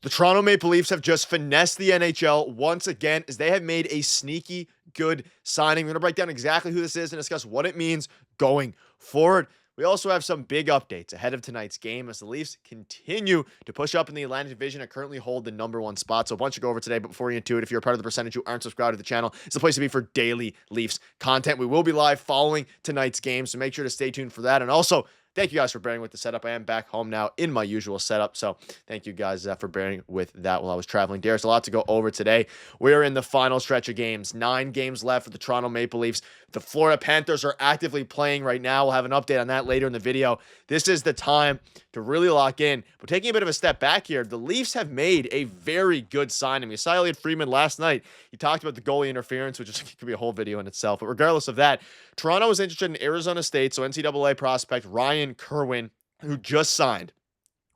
The Toronto Maple Leafs have just finessed the NHL once again as they have made a sneaky good signing. We're going to break down exactly who this is and discuss what it means going forward. We also have some big updates ahead of tonight's game as the Leafs continue to push up in the Atlantic Division and currently hold the number one spot. So a bunch to go over today, but before we get into it, if you're a part of the percentage who aren't subscribed to the channel, it's the place to be for daily Leafs content. We will be live following tonight's game, so make sure to stay tuned for that. And also, thank you guys for bearing with the setup. I am back home now in my usual setup, so thank you guys for bearing with that while I was traveling. There's a lot to go over today. We are in the final stretch of games. 9 games left for the Toronto Maple Leafs. The Florida Panthers are actively playing right now. We'll have an update on that later in the video. This is the time to really lock in. But taking a bit of a step back here, the Leafs have made a very good signing. We saw Elliot Friedman last night. He talked about the goalie interference, which could be a whole video in itself. But regardless of that, Toronto was interested in Arizona State, so NCAA prospect Ryan Kerwin, who just signed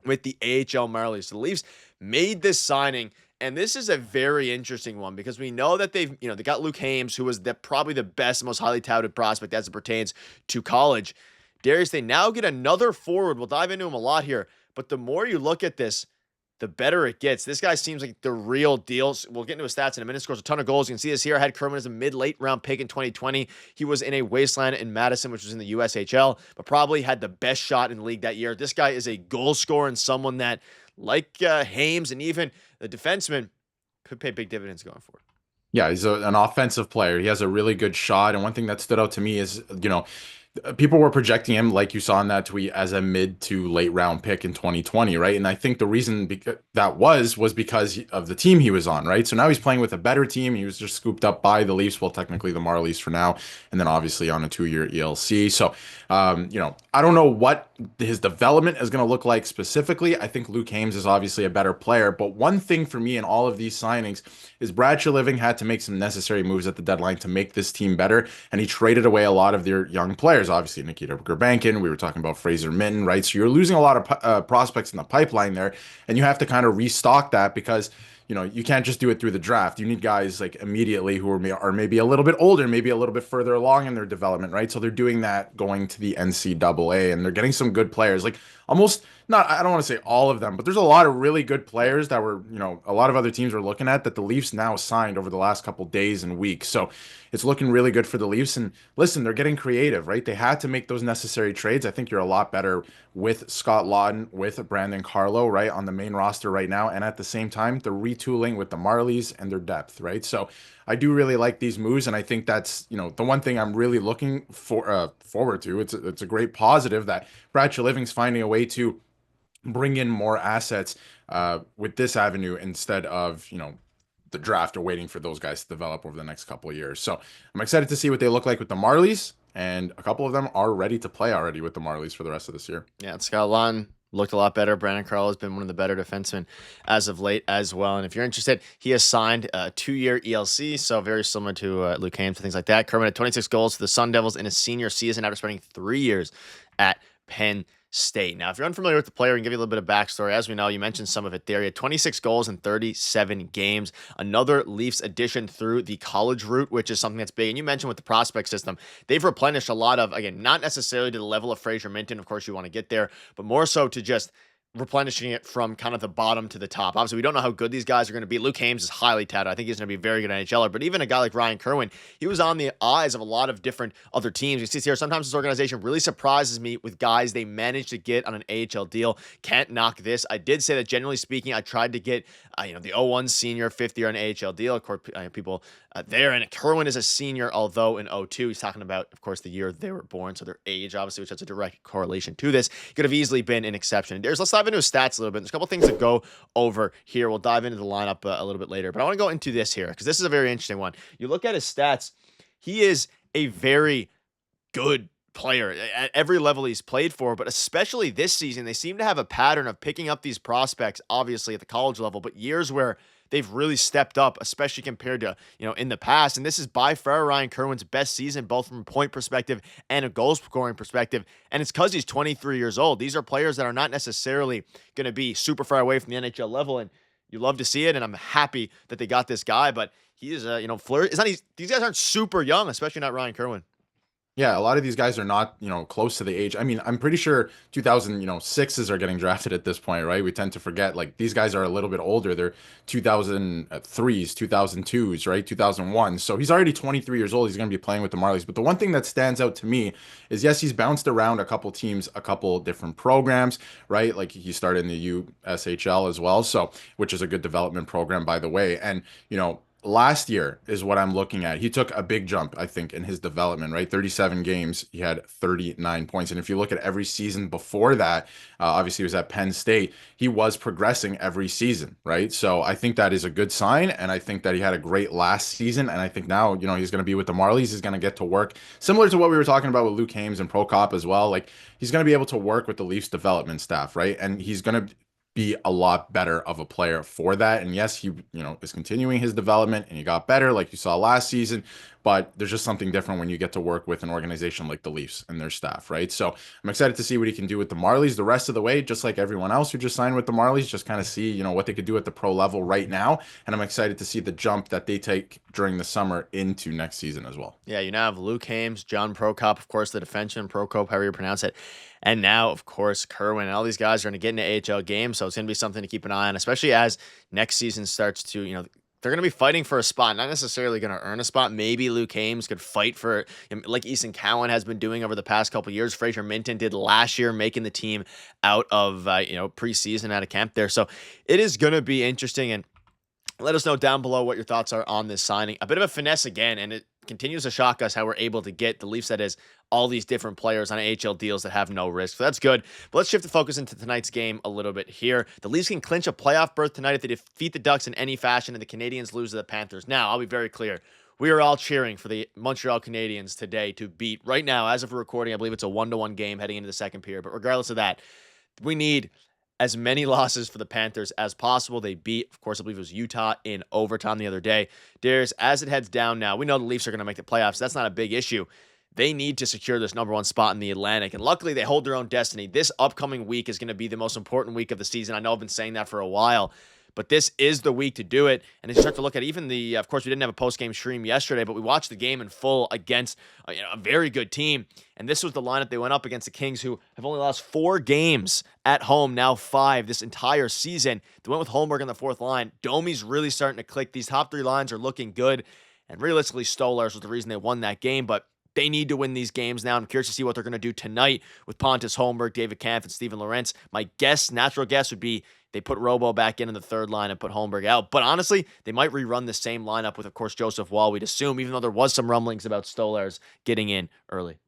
with the AHL Marlies. So the Leafs made this signing, and this is a very interesting one because we know that they got Luke Hames, who was probably the best, most highly touted prospect as it pertains to college. Darius, they now get another forward. We'll dive into him a lot here, but the more you look at this, the better it gets. This guy seems like the real deal. We'll get into his stats in a minute. Scores a ton of goals. You can see this here. I had Kerwin as a mid-late round pick in 2020. He was in a wasteland in Madison, which was in the USHL, but probably had the best shot in the league that year. This guy is a goal scorer and someone that, like Hames and even the defenseman, could pay big dividends going forward. Yeah, he's an offensive player. He has a really good shot. And one thing that stood out to me is, people were projecting him, like you saw in that tweet, as a mid to late round pick in 2020, right? And I think the reason that was because of the team he was on, right? So now he's playing with a better team. He was just scooped up by the Leafs, well, technically the Marlies for now, and then obviously on a 2-year ELC. So, I don't know what his development is going to look like specifically. I think Luke Hames is obviously a better player, but one thing for me in all of these signings is Brad Treliving had to make some necessary moves at the deadline to make this team better, and he traded away a lot of their young players. Obviously, Nikita Gurbankin, we were talking about Fraser Minton, right? So you're losing a lot of prospects in the pipeline there, and you have to kind of restock that because you can't just do it through the draft. You need guys like immediately who are maybe a little bit older, maybe a little bit further along in their development, right? So they're doing that going to the NCAA, and they're getting some good players. Like almost not, I don't want to say all of them, but there's a lot of really good players that were, a lot of other teams were looking at that the Leafs now signed over the last couple days and weeks. So it's looking really good for the Leafs. And listen, they're getting creative, right? They had to make those necessary trades. I think you're a lot better with Scott Laughton, with Brandon Carlo, right, on the main roster right now. And at the same time, the retooling with the Marlies and their depth, right? So I do really like these moves, and I think that's the one thing I'm really looking forward to. It's a great positive that Brad Treliving's finding a way to bring in more assets with this avenue instead of the draft or waiting for those guys to develop over the next couple of years. So I'm excited to see what they look like with the Marlies, and a couple of them are ready to play already with the Marlies for the rest of this year. Yeah, Scott Laughton looked a lot better. Brandon Carlo has been one of the better defensemen as of late as well. And if you're interested, he has signed a 2-year ELC, so very similar to Luke Hames and things like that. Kerwin had 26 goals for the Sun Devils in his senior season after spending 3 years at Penn State. Now, if you're unfamiliar with the player, we can give you a little bit of backstory. As we know, you mentioned some of it there. He had 26 goals in 37 games. Another Leafs addition through the college route, which is something that's big. And you mentioned with the prospect system, they've replenished a lot of, again, not necessarily to the level of Fraser Minton. Of course, you want to get there, but more so to just replenishing it from kind of the bottom to the top. Obviously, we don't know how good these guys are going to be. Luke Hames is highly touted. I think he's going to be a very good NHLer, but even a guy like Ryan Kerwin, he was on the eyes of a lot of different other teams. You see here, sometimes this organization really surprises me with guys they managed to get on an AHL deal. Can't knock this. I did say that generally speaking, I tried to get, the 01 senior, 5th year on an AHL deal. Of course, people there, and Kerwin is a senior, although in 02, he's talking about, of course, the year they were born, so their age, obviously, which has a direct correlation to this. Could have easily been an exception. Let's dive into his stats a little bit. There's a couple things to go over here. We'll dive into the lineup a little bit later, but I want to go into this here because this is a very interesting one. You look at his stats, he is a very good player at every level he's played for, but especially this season, they seem to have a pattern of picking up these prospects, obviously at the college level, but years where they've really stepped up, especially compared to, in the past. And this is by far Ryan Kerwin's best season, both from a point perspective and a goal scoring perspective. And it's because he's 23 years old. These are players that are not necessarily going to be super far away from the NHL level. And you love to see it. And I'm happy that they got this guy, but he is, these guys aren't super young, especially not Ryan Kerwin. Yeah, a lot of these guys are not, close to the age. I mean, I'm pretty sure 2006s are getting drafted at this point, right? We tend to forget like these guys are a little bit older. They're 2003s, 2002s, right? 2001. So he's already 23 years old. He's going to be playing with the Marlies. But the one thing that stands out to me is yes, he's bounced around a couple teams, a couple different programs, right? Like he started in the USHL as well, so which is a good development program by the way. And, last year is what I'm looking at. He took a big jump, I think, in his development, right? 37 games, he had 39 points. And if you look at every season before that, obviously he was at Penn State, he was progressing every season, right? So I think that is a good sign. And I think that he had a great last season. And I think now, he's going to be with the Marlies. He's going to get to work similar to what we were talking about with Luke Hames and Prokop as well. Like he's going to be able to work with the Leafs development staff, right? And he's going to be a lot better of a player for that. And yes, he, is continuing his development and he got better like you saw last season, but there's just something different when you get to work with an organization like the Leafs and their staff, right? So I'm excited to see what he can do with the Marlies the rest of the way, just like everyone else who just signed with the Marlies, just kind of see, what they could do at the pro level right now. And I'm excited to see the jump that they take during the summer into next season as well. Yeah, you now have Luke Hames, John Prokop, of course, the defenseman, Prokop, however you pronounce it. And now, of course, Kerwin and all these guys are going to get into AHL games. So it's going to be something to keep an eye on, especially as next season starts to, they're going to be fighting for a spot, not necessarily going to earn a spot. Maybe Luke Hames could fight for, like Easton Cowan has been doing over the past couple of years. Fraser Minton did last year, making the team out of, preseason out of camp there. So it is going to be interesting. And let us know down below what your thoughts are on this signing. A bit of a finesse again, and it continues to shock us how we're able to get the Leafs, that is, all these different players on AHL deals that have no risk. So that's good. But let's shift the focus into tonight's game a little bit here. The Leafs can clinch a playoff berth tonight if they defeat the Ducks in any fashion and the Canadiens lose to the Panthers. Now, I'll be very clear. We are all cheering for the Montreal Canadiens today to beat. Right now, as of recording, I believe it's a 1-1 game heading into the second period. But regardless of that, we need as many losses for the Panthers as possible. They beat, of course, I believe it was Utah in overtime the other day. Darius, as it heads down now, we know the Leafs are going to make the playoffs. That's not a big issue. They need to secure this number one spot in the Atlantic, and luckily they hold their own destiny. This upcoming week is going to be the most important week of the season. I know I've been saying that for a while, but this is the week to do it. And as you start to look at even the, of course, we didn't have a post-game stream yesterday, but we watched the game in full against a very good team. And this was the lineup they went up against the Kings, who have only lost 4 games at home, now 5 this entire season. They went with Holmberg on the fourth line. Domi's really starting to click. These top 3 lines are looking good. And realistically, Stolarz was the reason they won that game, but they need to win these games now. I'm curious to see what they're going to do tonight with Pontus Holmberg, David Kampf, and Steven Lorentz. My natural guess would be they put Robo back in the third line and put Holmberg out. But honestly, they might rerun the same lineup with, of course, Joseph Wall, we'd assume, even though there was some rumblings about Stolarz getting in early.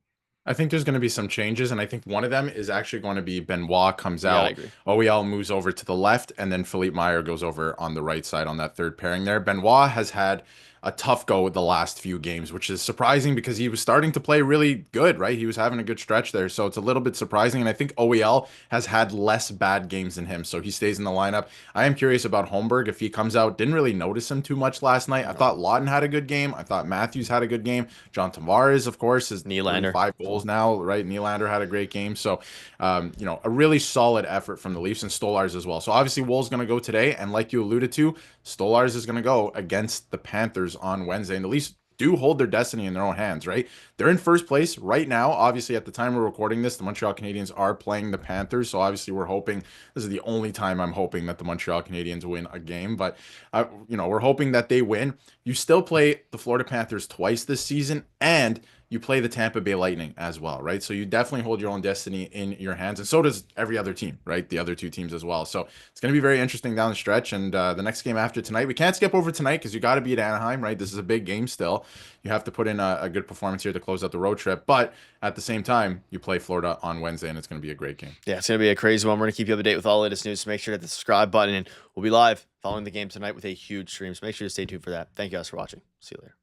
I think there's going to be some changes, and I think one of them is actually going to be Benoit comes Yeah, I out, agree. OEL moves over to the left, and then Philippe Meyer goes over on the right side on that third pairing there. Benoit has had a tough go with the last few games, which is surprising because he was starting to play really good, right? He was having a good stretch there, so it's a little bit surprising, and I think OEL has had less bad games than him, so he stays in the lineup. I am curious about Holmberg if he comes out. Didn't really notice him too much last night. I thought Lawton had a good game. I thought Matthews had a good game. John Tavares, of course, is Nylander. 5 goals now, right? Nylander had a great game. So, a really solid effort from the Leafs and Stolarz as well. So obviously Wool's going to go today. And like you alluded to, Stolarz is going to go against the Panthers on Wednesday. And the Leafs do hold their destiny in their own hands, right? They're in first place right now. Obviously, at the time we're recording this, the Montreal Canadiens are playing the Panthers. So obviously, we're hoping this is the only time I'm hoping that the Montreal Canadiens win a game. But we're hoping that they win. You still play the Florida Panthers twice this season, and you play the Tampa Bay Lightning as well, right? So you definitely hold your own destiny in your hands, and so does every other team, right? The other 2 teams as well. So it's going to be very interesting down the stretch. And the next game after tonight, we can't skip over tonight because you got to beat Anaheim, right? This is a big game still. You have to put in a good performance here to close out the road trip. But at the same time, you play Florida on Wednesday, and it's going to be a great game. Yeah, it's going to be a crazy one. We're going to keep you up to date with all the latest news. So make sure to hit the subscribe button, and we'll be live following the game tonight with a huge stream. So make sure to stay tuned for that. Thank you guys for watching. See you later.